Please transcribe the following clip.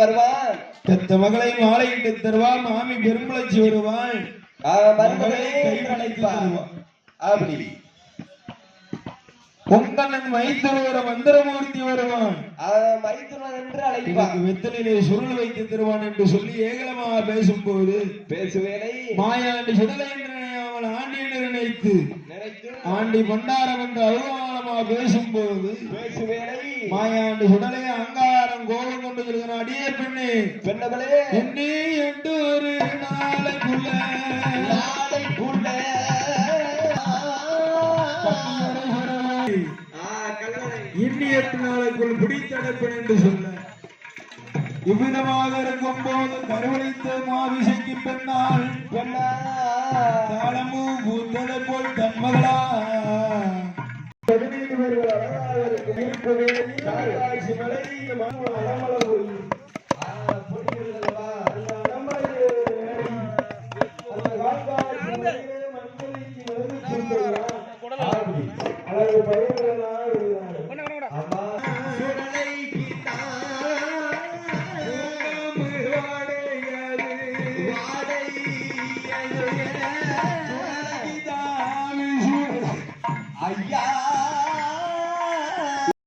வருவான், பெத்த மகளை மாலையிட்டு தருவான், மாமி பெரும்பளச்சி வருவான், மருமகளை அழைப்பான். அப்படி பொங்கலன் மைத்துவர மந்திரமூர்த்தி வருவான், மைத்துனன் என்று அழைப்பான். வெத்தலிலே சுருள் வைத்து தருவான் என்று சொல்லி ஏகலமாக பேசும்போது பேசுவேனை மாயாண்டி சுடலை என்று அவன் ஆண்டி என்று நினைத்து ஆண்டி பண்டாரம் என்று அவமானமாக பேசும்போது பேசுவேனை மாயாண்டி சுடலை அங்காரம் கோபம் கொண்டு சொல்கிறான், அடியே பெண்ணே பெண்ணவளே என்னே என்று ஒரு நாளைக்குள்ள இன்னி 8 நாளைக்குள் பிடித்தடைப்பேன் என்று சொல்ல இவ்விதமாக இருக்கும் போது கருவளித்த மாவிசைக்கு பெண்ணால் தாளமும் பூத்ததை போல் தன்மகளா 17 பேர்கள் அழகாக இருக்கவே மலை